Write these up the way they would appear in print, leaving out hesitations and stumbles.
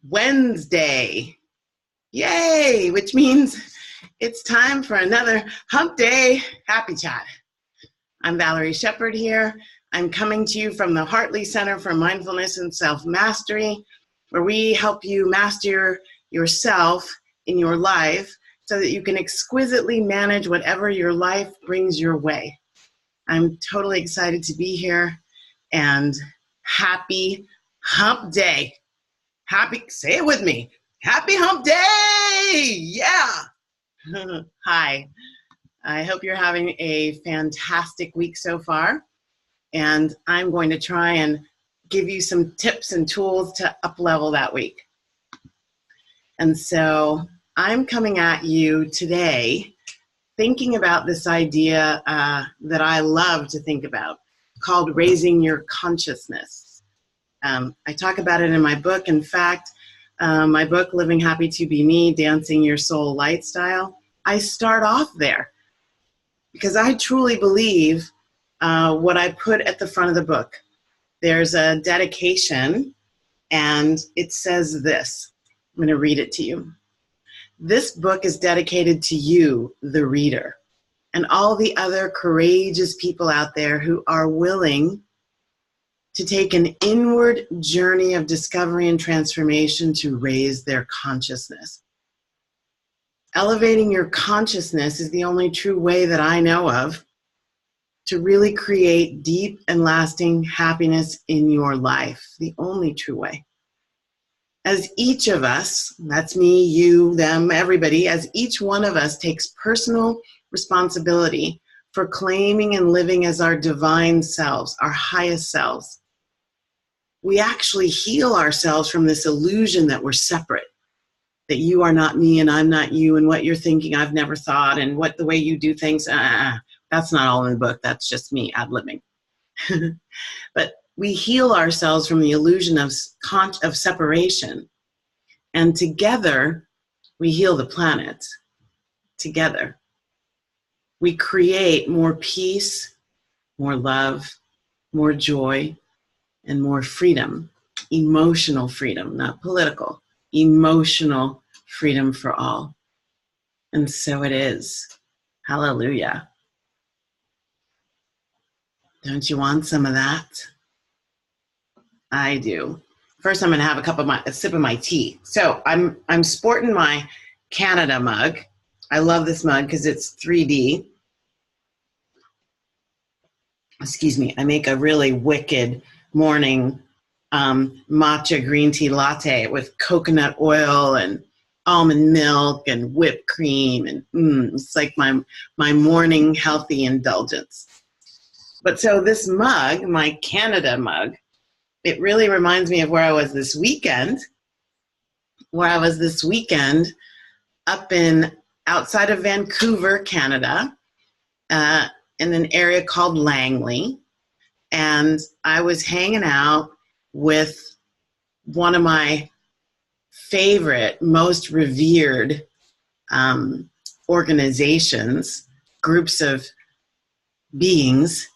Wednesday. Yay, which means it's time for another Hump Day Happy Chat. I'm Valerie Sheppard here. I'm coming to you from the Hartley Center for Mindfulness and Self-Mastery, where we help you master yourself in your life so that you can exquisitely manage whatever your life brings your way. I'm totally excited to be here, and happy Hump Day. Say it with me. Happy Hump Day! Yeah! Hi. I hope you're having a fantastic week so far, and I'm going to try and give you some tips and tools to up-level that week. And so I'm coming at you today thinking about this idea that I love to think about, called raising your consciousness. I talk about it in my book. In fact, my book, Living Happy to Be Me, Dancing Your Soul Lifestyle, I start off there because I truly believe what I put at the front of the book. There's a dedication, and it says this. I'm going to read it to you. This book is dedicated to you, the reader, and all the other courageous people out there who are willing to take an inward journey of discovery and transformation to raise their consciousness. Elevating your consciousness is the only true way that I know of to really create deep and lasting happiness in your life. The only true way. As each of us, that's me, you, them, everybody, as each one of us takes personal responsibility for claiming and living as our divine selves, our highest selves, we actually heal ourselves from this illusion that we're separate, that you are not me and I'm not you, and what you're thinking I've never thought, and what the way you do things, that's not all in the book, that's just me ad-libbing. But we heal ourselves from the illusion of separation, and together we heal the planet. Together we create more peace, more love, more joy, and more freedom, emotional freedom, not political, emotional freedom for all. And so it is. Hallelujah. Don't you want some of that? I do. First, I'm going to have a sip of my tea. So I'm sporting my Canada mug. I love this mug because it's 3D. Excuse me. I make a really wicked morning matcha green tea latte with coconut oil and almond milk and whipped cream, and it's like my morning healthy indulgence. But so this mug, my Canada mug, it really reminds me of where I was this weekend. Up outside of Vancouver, Canada, in an area called Langley. And I was hanging out with one of my favorite, most revered organizations, groups of beings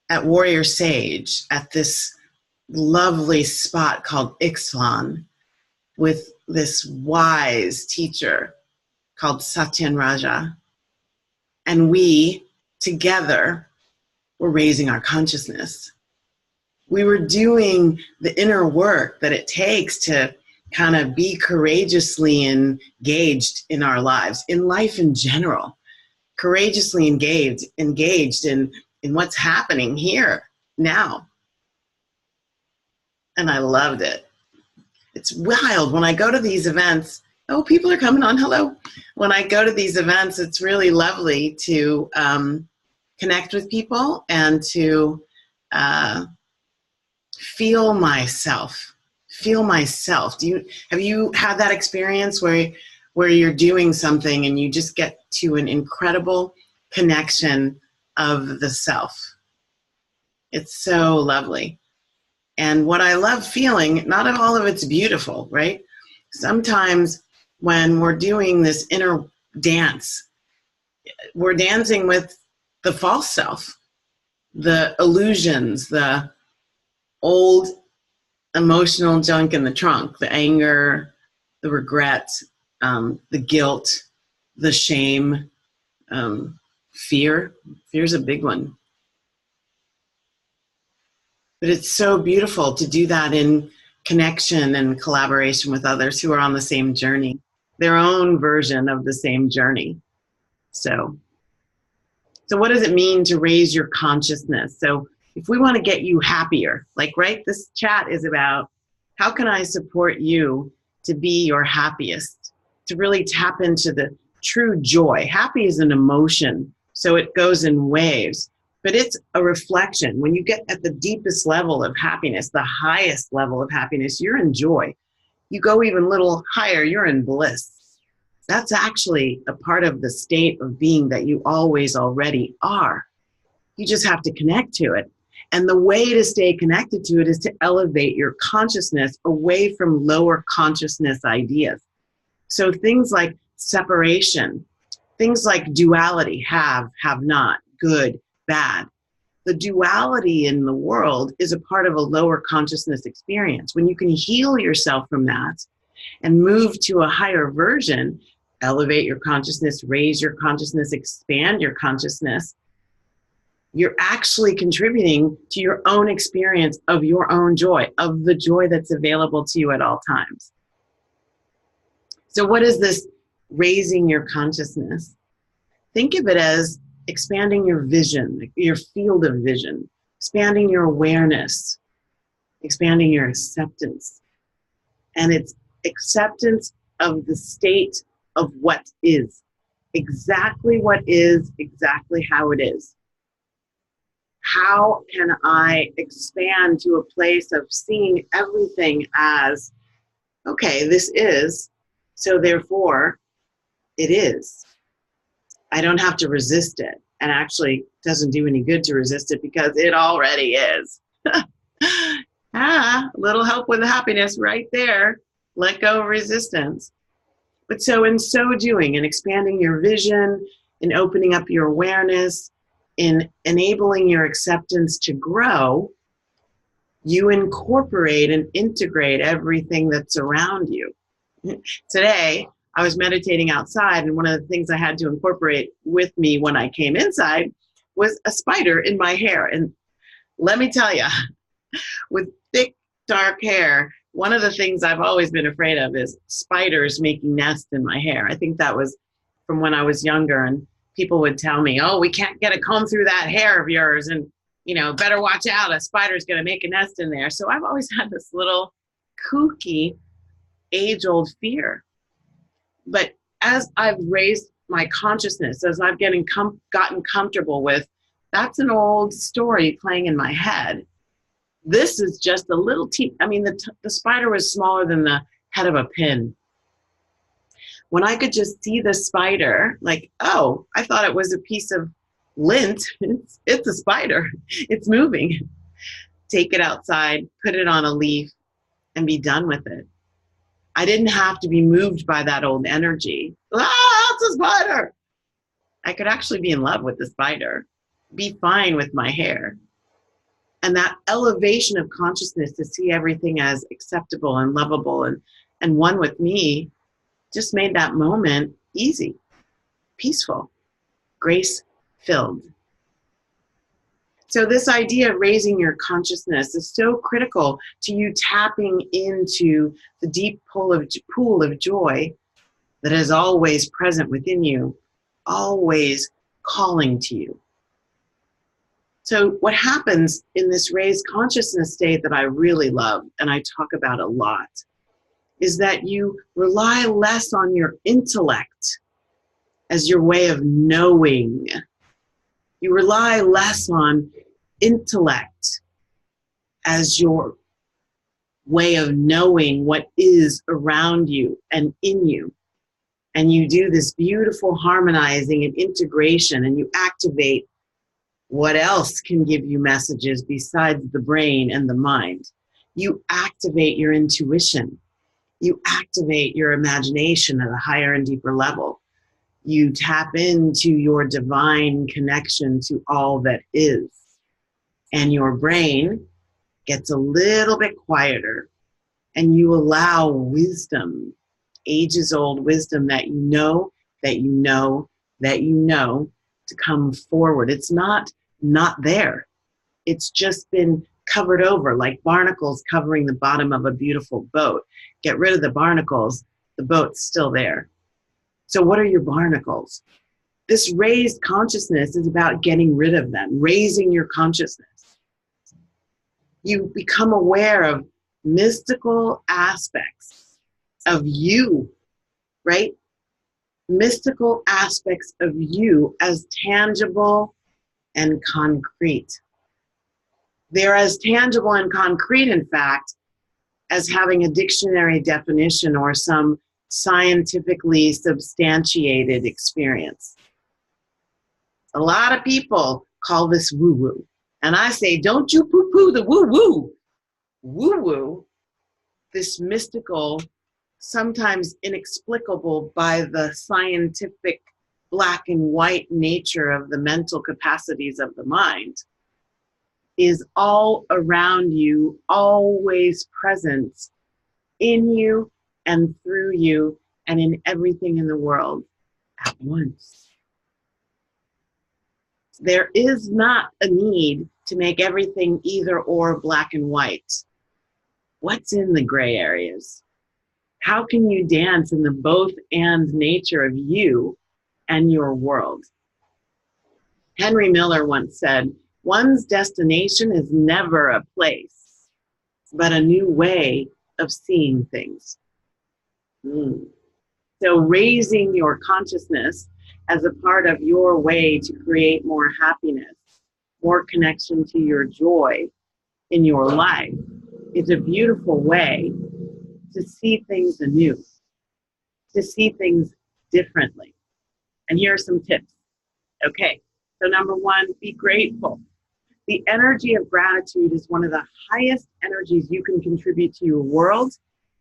at Warrior Sage, at this lovely spot called Ixtlan, with this wise teacher called Satyan Raja. And we, together, were raising our consciousness. We were doing the inner work that it takes to kind of be courageously engaged in our lives, in life in general, courageously engaged in what's happening here now. And I loved it. It's wild. When I go to these events, oh, people are coming on, hello. When I go to these events, it's really lovely to connect with people and to feel myself. Have you had that experience where you're doing something and you just get to an incredible connection of the self? It's so lovely. And what I love feeling, not all of it's beautiful, right? Sometimes when we're doing this inner dance, we're dancing with the false self, the illusions, the old emotional junk in the trunk, the anger, the regret, the guilt, the shame, fear. Fear's a big one. But it's so beautiful to do that in connection and collaboration with others who are on the same journey, their own version of the same journey. So what does it mean to raise your consciousness? So if we want to get you happier, like, right, this chat is about how can I support you to be your happiest, to really tap into the true joy. Happy is an emotion, so it goes in waves, but it's a reflection. When you get at the deepest level of happiness, the highest level of happiness, you're in joy. You go even a little higher, you're in bliss. That's actually a part of the state of being that you always already are. You just have to connect to it. And the way to stay connected to it is to elevate your consciousness away from lower consciousness ideas. So things like separation, things like duality, have not, good, bad. The duality in the world is a part of a lower consciousness experience. When you can heal yourself from that and move to a higher version, elevate your consciousness, raise your consciousness, expand your consciousness, you're actually contributing to your own experience of your own joy, of the joy that's available to you at all times. So what is this raising your consciousness? Think of it as expanding your vision, your field of vision, expanding your awareness, expanding your acceptance. And it's acceptance of the state of what is, exactly what is, exactly how it is. How can I expand to a place of seeing everything as, okay, this is, so therefore it is. I don't have to resist it. And actually, it doesn't do any good to resist it because it already is. A little help with happiness right there. Let go of resistance. But so in so doing, in expanding your vision, in opening up your awareness, in enabling your acceptance to grow, you incorporate and integrate everything that's around you. Today, I was meditating outside, and one of the things I had to incorporate with me when I came inside was a spider in my hair. And let me tell you, with thick, dark hair, one of the things I've always been afraid of is spiders making nests in my hair. I think that was from when I was younger, and people would tell me, oh, we can't get a comb through that hair of yours, and, you know, better watch out, a spider's going to make a nest in there. So I've always had this little kooky, age-old fear. But as I've raised my consciousness, as I've gotten comfortable with, that's an old story playing in my head. This is just a little the spider was smaller than the head of a pin. When I could just see the spider, like, oh, I thought it was a piece of lint. It's a spider. It's moving. Take it outside, put it on a leaf, and be done with it. I didn't have to be moved by that old energy. Ah, it's a spider. I could actually be in love with the spider, be fine with my hair. And that elevation of consciousness to see everything as acceptable and lovable and one with me just made that moment easy, peaceful, grace-filled. So this idea of raising your consciousness is so critical to you tapping into the deep pool of joy that is always present within you, always calling to you. So what happens in this raised consciousness state that I really love, and I talk about a lot, is that you rely less on your intellect as your way of knowing. You rely less on intellect as your way of knowing what is around you and in you. And you do this beautiful harmonizing and integration, and you activate what else can give you messages besides the brain and the mind. You activate your intuition. You activate your imagination at a higher and deeper level. You tap into your divine connection to all that is. And your brain gets a little bit quieter and you allow wisdom, ages-old wisdom that you know, that you know, that you know, to come forward. It's not there. It's just been covered over, like barnacles covering the bottom of a beautiful boat. Get rid of the barnacles, the boat's still there. So what are your barnacles? This raised consciousness is about getting rid of them, raising your consciousness. You become aware of mystical aspects of you, right? Mystical aspects of you as tangible and concrete. They're as tangible and concrete, in fact, as having a dictionary definition or some scientifically substantiated experience. A lot of people call this woo-woo. And I say, don't you poo-poo the woo-woo. Woo-woo, this mystical, sometimes inexplicable by the scientific black and white nature of the mental capacities of the mind, is all around you, always present in you and through you and in everything in the world at once. There is not a need to make everything either or, black and white. What's in the gray areas? How can you dance in the both and nature of you and your world? Henry Miller once said, one's destination is never a place, but a new way of seeing things. So raising your consciousness as a part of your way to create more happiness, more connection to your joy in your life is a beautiful way to see things anew, to see things differently. And here are some tips. Okay, so number one, be grateful. The energy of gratitude is one of the highest energies you can contribute to your world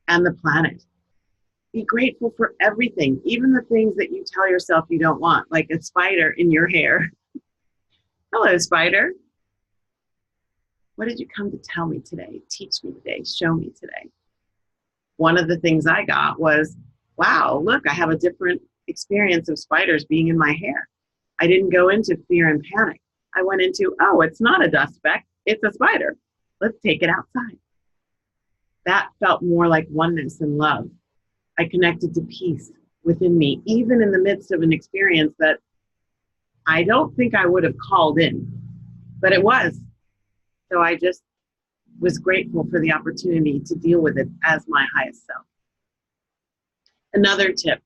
and the planet. Be grateful for everything, even the things that you tell yourself you don't want, like a spider in your hair. Hello, spider. What did you come to tell me today? Teach me today, show me today. One of the things I got was, wow, look, I have a different experience of spiders being in my hair. I didn't go into fear and panic. I went into, oh, it's not a dust speck, it's a spider. Let's take it outside. That felt more like oneness and love. I connected to peace within me, even in the midst of an experience that I don't think I would have called in, but it was. So I just was grateful for the opportunity to deal with it as my highest self. Another tip,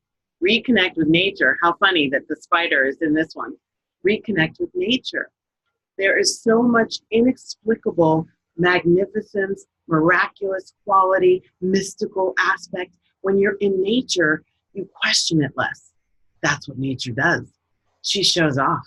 reconnect with nature. How funny that the spider is in this one. Reconnect with nature. There is so much inexplicable magnificence, miraculous quality, mystical aspect. When you're in nature, you question it less. That's what nature does. She shows off.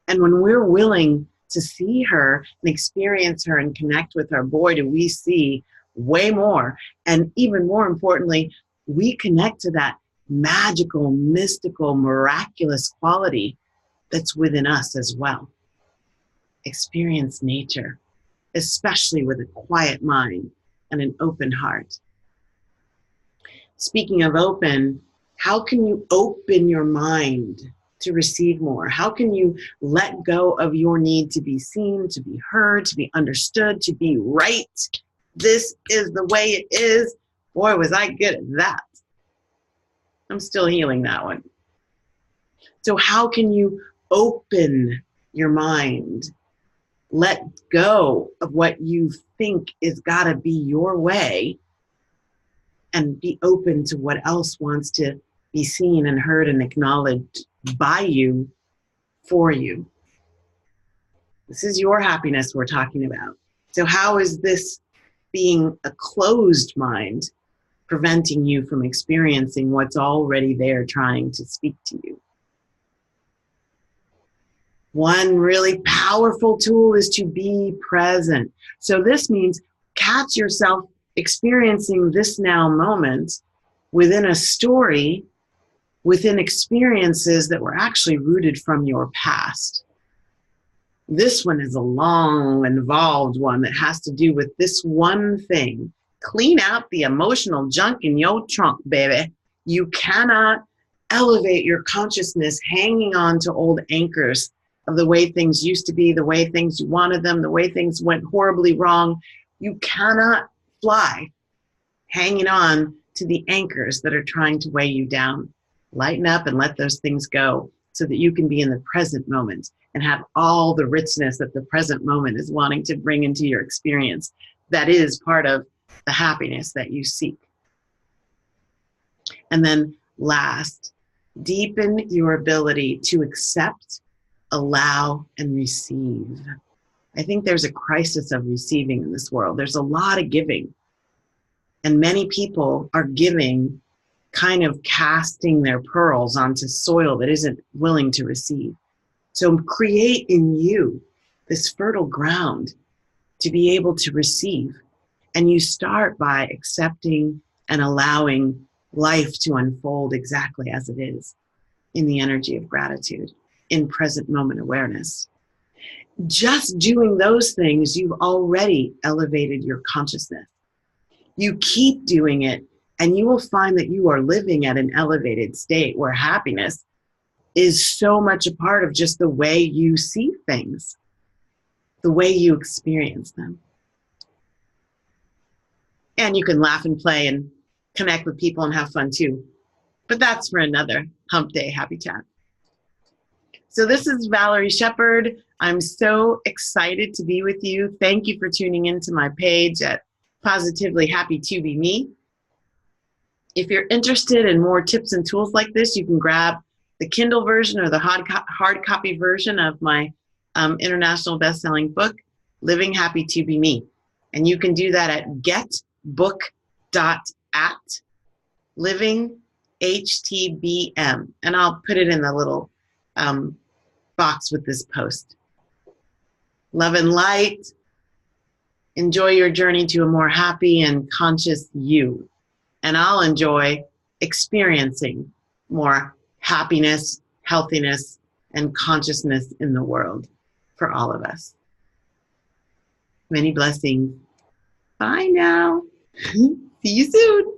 And when we're willing to see her and experience her and connect with her, boy, do we see way more. And even more importantly, we connect to that magical, mystical, miraculous quality that's within us as well. Experience nature, especially with a quiet mind and an open heart. Speaking of open, how can you open your mind to receive more? How can you let go of your need to be seen, to be heard, to be understood, to be right? This is the way it is. Boy, was I good at that. I'm still healing that one. So how can you open your mind? Let go of what you think is gotta be your way and be open to what else wants to be seen and heard and acknowledged by you, for you. This is your happiness we're talking about. So how is this being a closed mind preventing you from experiencing what's already there trying to speak to you? One really powerful tool is to be present. So this means catch yourself experiencing this now moment within a story, within experiences that were actually rooted from your past. This one is a long, involved one that has to do with this one thing Clean out the emotional junk in your trunk, baby. You cannot elevate your consciousness hanging on to old anchors of the way things used to be, the way things you wanted them, the way things went horribly wrong. You cannot fly hanging on to the anchors that are trying to weigh you down. Lighten up and let those things go so that you can be in the present moment and have all the richness that the present moment is wanting to bring into your experience. That is part of the happiness that you seek. And then last, deepen your ability to accept, allow, and receive. I think there's a crisis of receiving in this world. There's a lot of giving. And many people are giving, kind of casting their pearls onto soil that isn't willing to receive. So create in you this fertile ground to be able to receive. And you start by accepting and allowing life to unfold exactly as it is in the energy of gratitude, in present moment awareness. Just doing those things, you've already elevated your consciousness. You keep doing it, and you will find that you are living at an elevated state where happiness is so much a part of just the way you see things, the way you experience them. And you can laugh and play and connect with people and have fun too. But that's for another Hump Day Happy Chat. So this is Valerie Sheppard. I'm so excited to be with you. Thank you for tuning into my page at Positively Happy to Be Me. If you're interested in more tips and tools like this, you can grab the Kindle version or the hard copy version of my international best-selling book, Living Happy to Be Me. And you can do that at getbook.at/livinghtbm. And I'll put it in the little box with this post. Love and light. Enjoy your journey to a more happy and conscious you. And I'll enjoy experiencing more happiness, healthiness, and consciousness in the world for all of us. Many blessings. Bye now. See you soon.